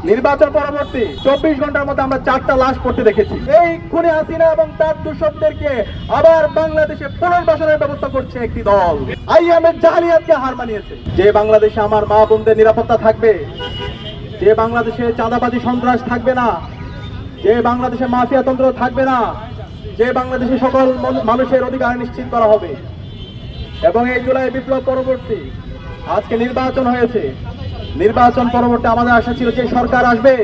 নির্বাচন পরবর্তী 24 ঘন্টার মধ্যে আমরা 4টা লাশ পড়তে দেখেছি। এই খুনি হাসিনা এবং তার দূষকদেরকে আবার বাংলাদেশে পুনর্বাসনের ব্যবস্থা করছে একটি দল। আইএমএর জালিয়াতকে হার মানিয়েছে। যে বাংলাদেশে আমার মা বোনদের নিরাপত্তা থাকবে, যে বাংলাদেশে চাঁদাবাজি সন্ত্রাস থাকবে না, যে বাংলাদেশে মাফিয়াতন্ত্র থাকবে না, যে বাংলাদেশে সকল মানুষের অধিকার নিশ্চিত করা হবে। এবং এই জুলাই বিপ্লব পরবর্তী আজকে নির্বাচন হয়েছে। নির্বাচন পরবর্তী আমাদের আশা ছিল যে সরকার আসবে,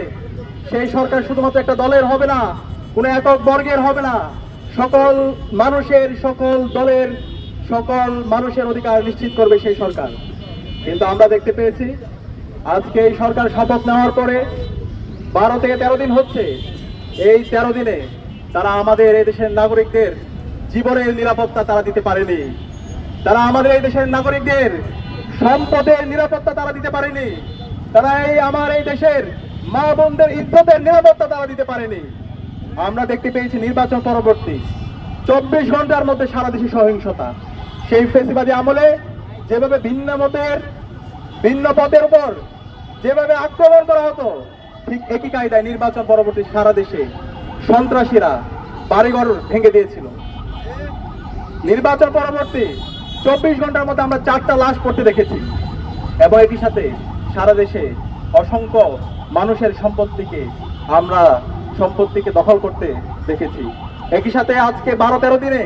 সেই সরকার শুধুমাত্র একটা দলের হবে না, কোনো একক বর্গের হবে না, সকল মানুষের, সকল দলের, সকল মানুষের অধিকার নিশ্চিত করবে সেই সরকার। কিন্তু আমরা দেখতে পেয়েছি আজকে এই সরকার শপথ নেওয়ার পরে 12 থেকে 13 দিন হচ্ছে। এই 13 দিনে তারা আমাদের এই দেশের নাগরিকদের জীবনের নিরাপত্তা তারা দিতে পারেনি। তারা আমাদের এই দেশের নাগরিকদের সম্পদের নিরাপত্তা তারা দিতে পারেনি। তারা আমার এই দেশের মা বোনদের ইজ্জতের নিরাপত্তা তারা দিতে পারেনি। আমরা দেখতে পেয়েছি নির্বাচন পরবর্তী 24 ঘন্টার মধ্যে সারা দেশে সহিংসতা। সেই ফেসিবাদী আমলে যেভাবে ভিন্ন মতের, ভিন্ন পথের উপর যেভাবে আক্রমণ করা হতো, ঠিক একই কায়দায় নির্বাচন পরবর্তী সারা দেশে সন্ত্রাসীরা বাড়িঘর ভেঙে দিয়েছিল। নির্বাচন পরবর্তী 24 ঘন্টার মধ্যে আমরা 4টা লাশ পড়তে দেখেছি। এবং একই সাথে সারা দেশে অসংখ্য মানুষের সম্পত্তিকে দখল করতে দেখেছি। একই সাথে আজকে 12-13 দিনে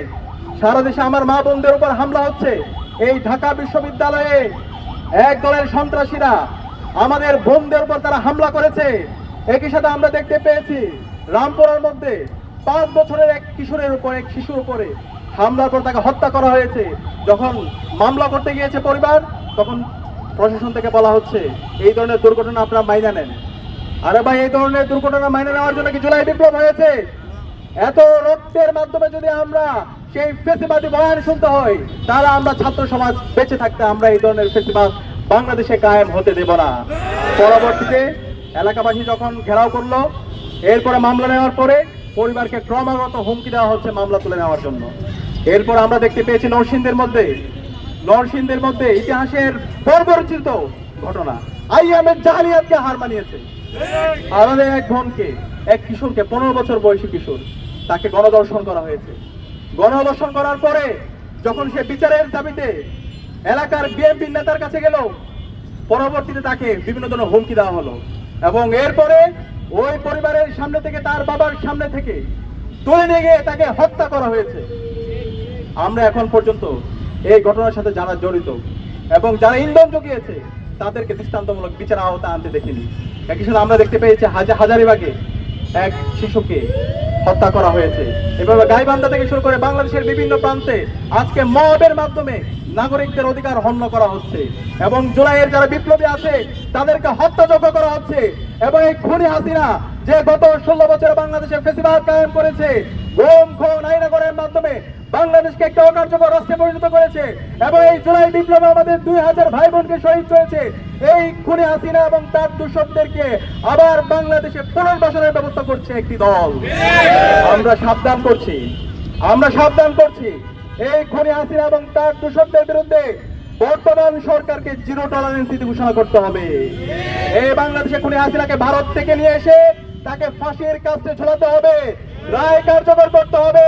সারা দেশে আমার মা বোনদের উপর হামলা হচ্ছে। এই ঢাকা বিশ্ববিদ্যালয়ে এক দলের সন্ত্রাসীরা আমাদের বোনদের উপর তারা হামলা করেছে। একই সাথে আমরা দেখতে পেয়েছি রামপুরার মধ্যে 5 বছরের এক শিশুর উপরে হামলার পর তাকে হত্যা করা হয়েছে। যখন মামলা করতে গিয়েছে পরিবার, তখন প্রশাসন থেকে বলা হচ্ছে এই ধরনের দুর্ঘটনা আপনারা মাইনা নেন। আরে ভাই, এই ধরনের দুর্ঘটনা মাইনা নেওয়ার জন্য কি জুলাই বিপ্লব হয়েছে? এত রক্তের মাধ্যমে যদি আমরা সেই ফেসিবাদী বয়ান শুনতে হয়, তাহলে আমরা ছাত্র সমাজ বেঁচে থাকতে আমরা এই ধরনের ফেসিবাদ বাংলাদেশে কায়েম হতে দেব না। পরবর্তীতে এলাকাবাসী যখন ঘেরাও করলো, এরপরে মামলা নেওয়ার পরে পরিবারকে ক্রমাগত হুমকি দেওয়া হচ্ছে মামলা তুলে নেওয়ার জন্য। এরপর আমরা দেখতে পেয়েছি নরসিংদীর মধ্যে ইতিহাসের বর্বরচিত ঘটনা। আইএমএর জালিয়াতকে হার মানিয়েছে। আমাদের এক কিশোরকে 15 বছর বয়সী কিশোর, তাকে গণধর্ষণ করা হয়েছে। গণধর্ষণ করার পরে যখন সে বিচারের দাবিতে এলাকার বিএনপি নেতার কাছে গেল, পরবর্তীতে তাকে বিভিন্ন ধরনের হুমকি দেওয়া হলো। এবং এরপরে ওই পরিবারের সামনে থেকে, তার বাবার সামনে থেকে তুলে নিয়ে গিয়ে তাকে হত্যা করা হয়েছে। আমরা এখন পর্যন্ত এই ঘটনার সাথে যারা জড়িত এবং যারা ইন্ধন জুগিয়েছে তাদেরকে দৃষ্টান্তমূলক বিচার আওতায় আনতে দেখিনি। একই সাথে আমরা দেখতে পেয়েছি হাজারীবাগে এক শিশুকে হত্যা করা হয়েছে। এভাবে গাইবান্ধা থেকে শুরু করে বাংলাদেশের বিভিন্ন প্রান্তে আজকে মবের মাধ্যমে নাগরিকদের অধিকার হনন করা হচ্ছে। এবং জুলাইয়ের যারা বিপ্লবী আছে তাদেরকে হত্যাযজ্ঞ করা হচ্ছে। এবং এই খুনি হাসিনা যে গত 16 বছরে বাংলাদেশে ফেসিবাদ কায়েম করেছে, গুম খুন আইনাগরের মাধ্যমে বাংলাদেশকে একটা অকার্যকর রাষ্ট্রে পরিণত করেছে। এবং এই জুলাই বিপ্লবে আমাদের 2000 ভাই বোনকে শহীদ করেছে। এই খুনি হাসিনা এবং তার দূষকদেরকে আবার বাংলাদেশে পুনর্বাসনের ব্যবস্থা করছে একটি দল। আমরা সাবধান করছি এই খুনি হাসিনা এবং তার দূষকদের বিরুদ্ধে বর্তমান সরকারকে 0 টলারেন্স নীতি ঘোষণা করতে হবে। এই বাংলাদেশে খুনি হাসিনাকে ভারত থেকে নিয়ে এসে তাকে ফাঁসির কাস্টে ঝুলাতে হবে, রায় কার্যকর করতে হবে।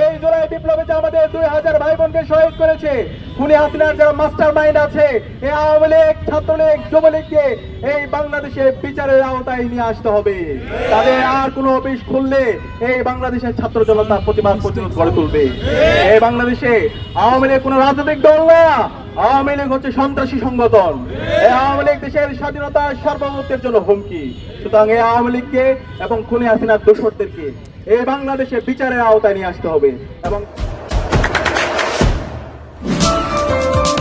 এই জুলাই বিপ্লবে যে আমাদের 2000 ভাই বোনকে শহীদ করেছে, খুনি হাসিনার যারা মাস্টার মাইন্ড আছে, এই আওয়ামী লীগ, ছাত্রলীগ, যুবলীগকে এই বাংলাদেশে বিচারের আওতায় নিয়ে আসতে হবে। তাদের আর কোনো অফিস খুললে এই বাংলাদেশের ছাত্র জনতা প্রতিবাদ প্রতিরোধ গড়ে তুলবে। এই বাংলাদেশে আওয়ামী লীগ কোনো রাজনৈতিক দল না, আওয়ামী লীগ হচ্ছে সন্ত্রাসী সংগঠন। এই আওয়ামী লীগ দেশের স্বাধীনতা সার্বভৌমত্বের জন্য হুমকি। সুতরাং এই আওয়ামী লীগকে এবং খুনি হাসিনার দোষরদেরকে এই বাংলাদেশে বিচারের আওতায় নিয়ে আসতে হবে। এবং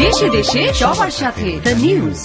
দেশে দেশে সবার সাথে দ্য নিউজ।